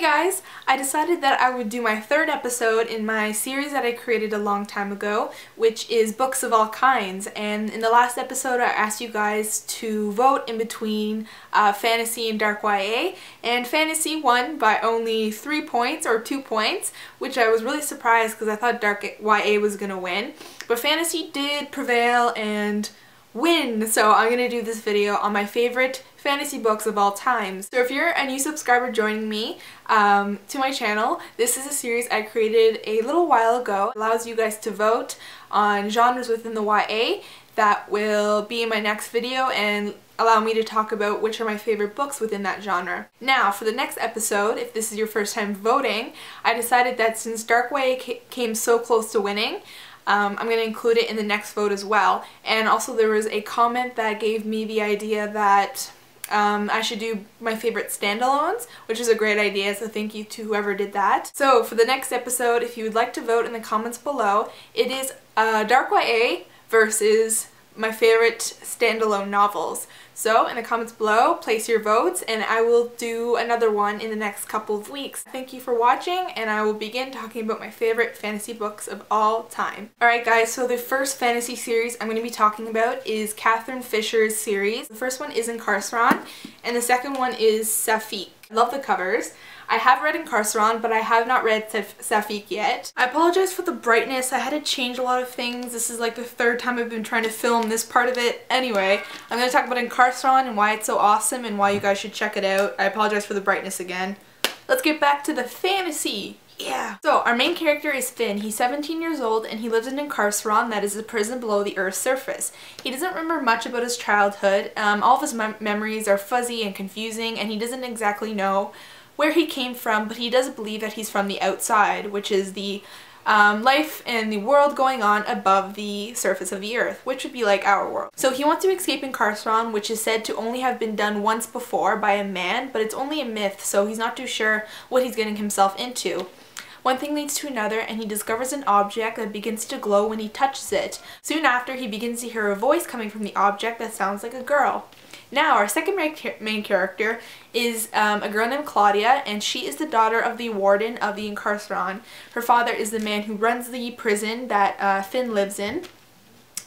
Hey guys! I decided that I would do my third episode in my series that I created a long time ago, which is books of all kinds. And in the last episode I asked you guys to vote in between fantasy and dark YA, and fantasy won by only 3 points or 2 points, which I was really surprised because I thought dark YA was gonna win. But fantasy did prevail and win, so I'm gonna do this video on my favorite fantasy books of all time. So if you're a new subscriber joining me to my channel, this is a series I created a little while ago. It allows you guys to vote on genres within the YA that will be in my next video and allow me to talk about which are my favorite books within that genre. Now, for the next episode, if this is your first time voting, I decided that since dark YA came so close to winning, I'm going to include it in the next vote as well. And also there was a comment that gave me the idea that I should do my favorite standalones, which is a great idea, so thank you to whoever did that. So for the next episode, if you would like to vote in the comments below, it is dark YA versus my favorite standalone novels. So in the comments below, place your votes and I will do another one in the next couple of weeks. Thank you for watching, and I will begin talking about my favorite fantasy books of all time. Alright guys, so the first fantasy series I'm going to be talking about is Catherine Fisher's series. The first one is Incarceron and the second one is Sapphique. I love the covers. I have read Incarceron, but I have not read Sapphique yet. I apologize for the brightness. I had to change a lot of things. This is like the third time I've been trying to film this part of it. Anyway, I'm going to talk about Incarceron and why it's so awesome and why you guys should check it out. I apologize for the brightness again. Let's get back to the fantasy. Yeah. So our main character is Finn. He's 17 years old and he lives in Incarceron, that is a prison below the Earth's surface. He doesn't remember much about his childhood. All of his memories are fuzzy and confusing, and he doesn't exactly know where he came from, but he does believe that he's from the outside, which is the life and the world going on above the surface of the earth, which would be like our world. So he wants to escape Incarceron, which is said to only have been done once before by a man, but it's only a myth, so he's not too sure what he's getting himself into. One thing leads to another, and he discovers an object that begins to glow when he touches it. Soon after, he begins to hear a voice coming from the object that sounds like a girl. Now, our second main character is a girl named Claudia, and she is the daughter of the warden of the Incarceron. Her father is the man who runs the prison that Finn lives in,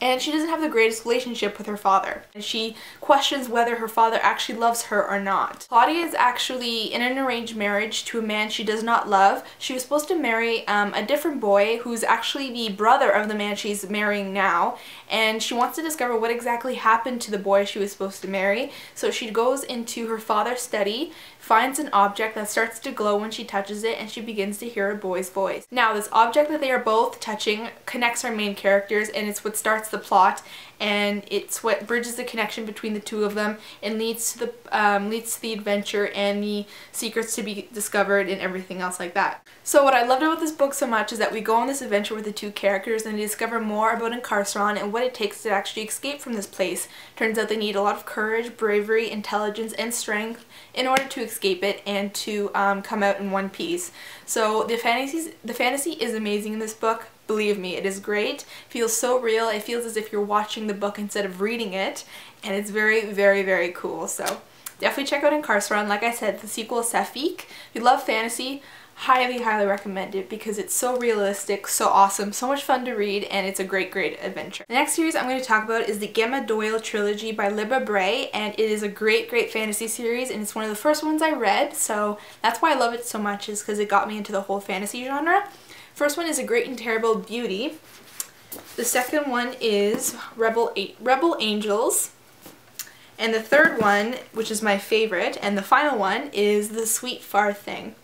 and she doesn't have the greatest relationship with her father. And she questions whether her father actually loves her or not. Claudia is actually in an arranged marriage to a man she does not love. She was supposed to marry a different boy who's actually the brother of the man she's marrying now, and she wants to discover what exactly happened to the boy she was supposed to marry. So she goes into her father's study, finds an object that starts to glow when she touches it, and she begins to hear a boy's voice. Now, this object that they are both touching connects our main characters, and it's what starts the plot, and it's what bridges the connection between the two of them and leads to the adventure and the secrets to be discovered and everything else like that. So what I loved about this book so much is that we go on this adventure with the two characters and we discover more about Incarceron and what it takes to actually escape from this place. Turns out they need a lot of courage, bravery, intelligence, and strength in order to escape it and to come out in one piece. So the fantasy is amazing in this book. Believe me, it is great. It feels so real. It feels as if you're watching the book instead of reading it, and it's very, very, very cool. So definitely check out Incarceron. Like I said, the sequel is Sapphique. If you love fantasy, highly, highly recommend it because it's so realistic, so awesome, so much fun to read, and it's a great, great adventure. The next series I'm going to talk about is the Gemma Doyle trilogy by Libba Bray, and it is a great, great fantasy series, and it's one of the first ones I read, so that's why I love it so much, is because it got me into the whole fantasy genre. First one is A Great and Terrible Beauty. The second one is Rebel Angels. And the third one, which is my favorite, and the final one, is The Sweet Far Thing.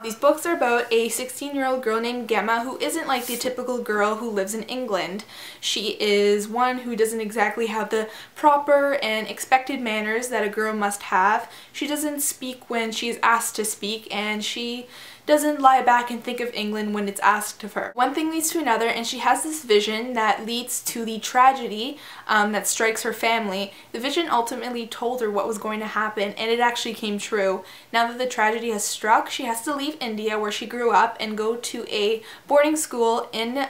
These books are about a 16-year-old girl named Gemma who isn't like the typical girl who lives in England. She is one who doesn't exactly have the proper and expected manners that a girl must have. She doesn't speak when she is asked to speak, and she doesn't lie back and think of England when it's asked of her. One thing leads to another, and she has this vision that leads to the tragedy that strikes her family. The vision ultimately told her what was going to happen, and it actually came true. Now that the tragedy has struck, she has to leave India, where she grew up, and go to a boarding school in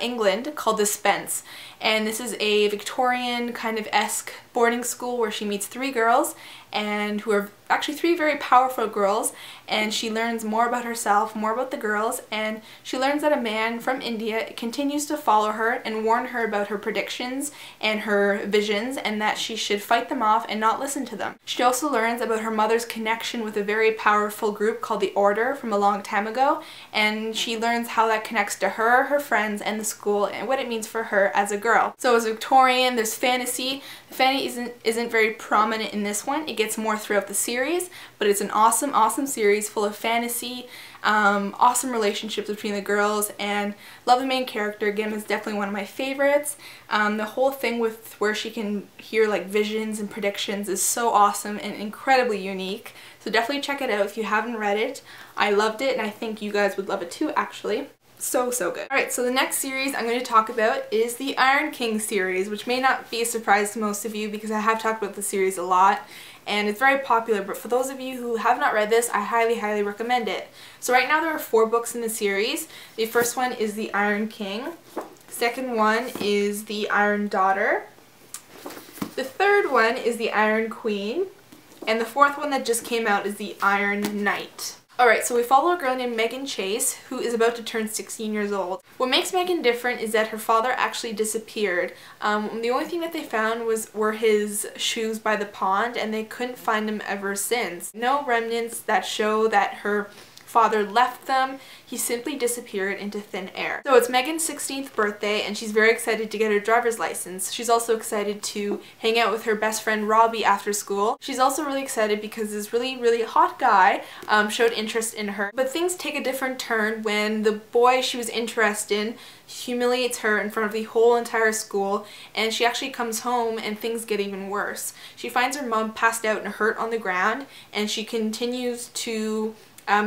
England called the Spence. And this is a Victorian kind of esque boarding school where she meets 3 girls, and who are actually 3 very powerful girls, and she learns more about herself, more about the girls, and she learns that a man from India continues to follow her and warn her about her predictions and her visions, and that she should fight them off and not listen to them. She also learns about her mother's connection with a very powerful group called the Order from a long time ago, and she learns how that connects to her, her friends, and the school, and what it means for her as a girl. So as Victorian, there's fantasy. The fantasy isn't very prominent in this one. It gets more throughout the series, but it's an awesome, awesome series full of fantasy, awesome relationships between the girls, and love the main character. Gemma is definitely one of my favorites. The whole thing with where she can hear like visions and predictions is so awesome and incredibly unique. So definitely check it out if you haven't read it. I loved it, and I think you guys would love it too, actually. So good. Alright, so the next series I'm going to talk about is the Iron King series, which may not be a surprise to most of you because I have talked about the series a lot and it's very popular, but for those of you who have not read this, I highly recommend it. So right now there are 4 books in the series. The first one is the Iron King. The second one is the Iron Daughter. The third one is the Iron Queen. And the fourth one that just came out is the Iron Knight. Alright, so we follow a girl named Megan Chase who is about to turn 16 years old. What makes Megan different is that her father actually disappeared. The only thing that they found were his shoes by the pond, and they couldn't find him ever since. No remnants that show that her father left them. He simply disappeared into thin air. So it's Megan's 16th birthday and she's very excited to get her driver's license. She's also excited to hang out with her best friend Robbie after school. She's also really excited because this really hot guy showed interest in her. But things take a different turn when the boy she was interested in humiliates her in front of the whole entire school, and she actually comes home and things get even worse. She finds her mom passed out and hurt on the ground, and she continues to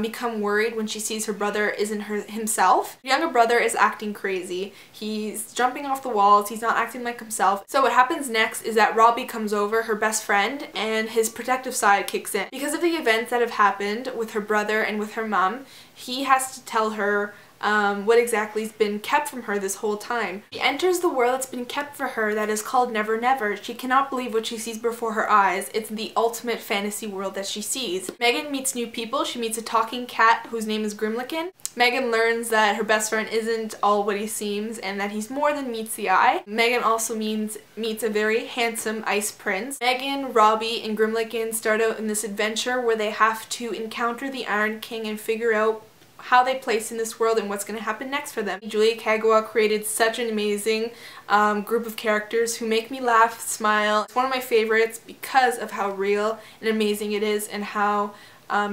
become worried when she sees her brother isn't himself. Her younger brother is acting crazy. He's jumping off the walls, he's not acting like himself. So what happens next is that Robbie comes over, her best friend, and his protective side kicks in. Because of the events that have happened with her brother and with her mom, he has to tell her what exactly has been kept from her this whole time. She enters the world that's been kept for her that is called Never Never. She cannot believe what she sees before her eyes. It's the ultimate fantasy world that she sees. Megan meets new people. She meets a talking cat whose name is Grimlicken. Megan learns that her best friend isn't all what he seems and that he's more than meets the eye. Megan also meets a very handsome ice prince. Megan, Robbie, and Grimlicken start out in this adventure where they have to encounter the Iron King and figure out how they place in this world and what's going to happen next for them. Julia Kagawa created such an amazing group of characters who make me laugh, smile. It's one of my favorites because of how real and amazing it is and how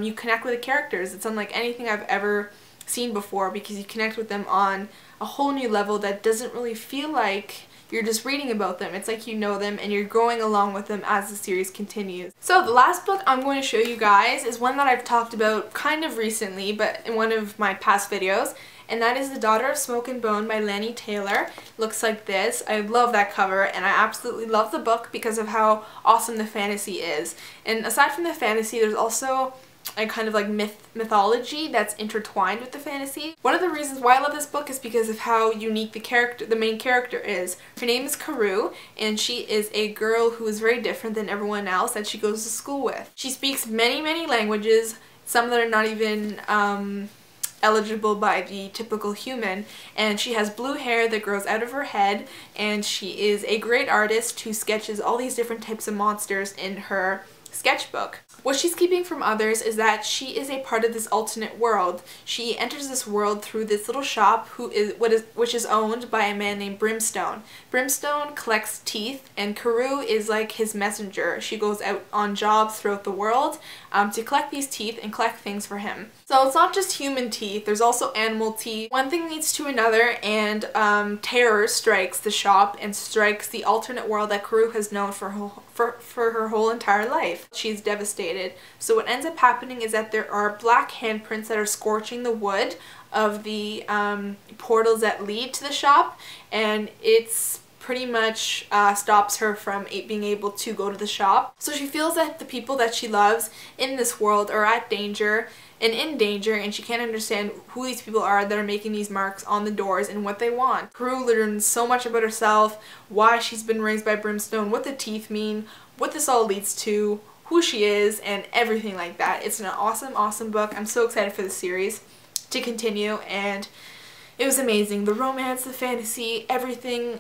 you connect with the characters. It's unlike anything I've ever seen before because you connect with them on a whole new level that doesn't really feel like you're just reading about them. It's like you know them and you're going along with them as the series continues. So the last book I'm going to show you guys is one that I've talked about kind of recently, but in one of my past videos, and that is The Daughter of Smoke and Bone by Laini Taylor. It looks like this. I love that cover, and I absolutely love the book because of how awesome the fantasy is. And aside from the fantasy, there's also a kind of like mythology that's intertwined with the fantasy. One of the reasons why I love this book is because of how unique the main character is. Her name is Karu, and she is a girl who is very different than everyone else that she goes to school with. She speaks many languages, some that are not even eligible by the typical human, and she has blue hair that grows out of her head, and she is a great artist who sketches all these different types of monsters in her sketchbook. What she's keeping from others is that she is a part of this alternate world. She enters this world through this little shop which is owned by a man named Brimstone. Brimstone collects teeth, and Karu is like his messenger. She goes out on jobs throughout the world to collect these teeth and collect things for him. So it's not just human teeth, there's also animal teeth. One thing leads to another, and terror strikes the shop and strikes the alternate world that Karu has known for her whole entire life. She's devastated. So what ends up happening is that there are black handprints that are scorching the wood of the portals that lead to the shop, and it's pretty much stops her from being able to go to the shop. So she feels that the people that she loves in this world are at danger, and in danger, and she can't understand who these people are that are making these marks on the doors and what they want. Karu learns so much about herself, why she's been raised by brimstone, what the teeth mean, what this all leads to, who she is, and everything like that. It's an awesome, awesome book. I'm so excited for the series to continue, and it was amazing. The romance, the fantasy, everything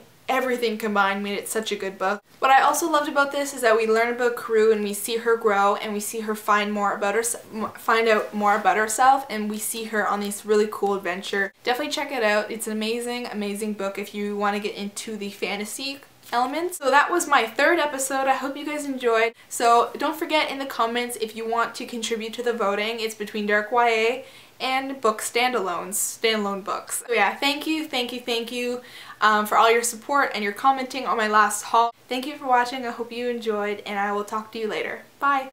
combined made it such a good book. What I also loved about this is that we learn about Karu and we see her grow and we see her find out more about herself, and we see her on this really cool adventure. Definitely check it out. It's an amazing, amazing book if you want to get into the fantasy elements. So that was my third episode. I hope you guys enjoyed. So don't forget in the comments if you want to contribute to the voting. It's between dark YA and book standalone books. So yeah, thank you for all your support and your commenting on my last haul. Thank you for watching. I hope you enjoyed, and I will talk to you later. Bye!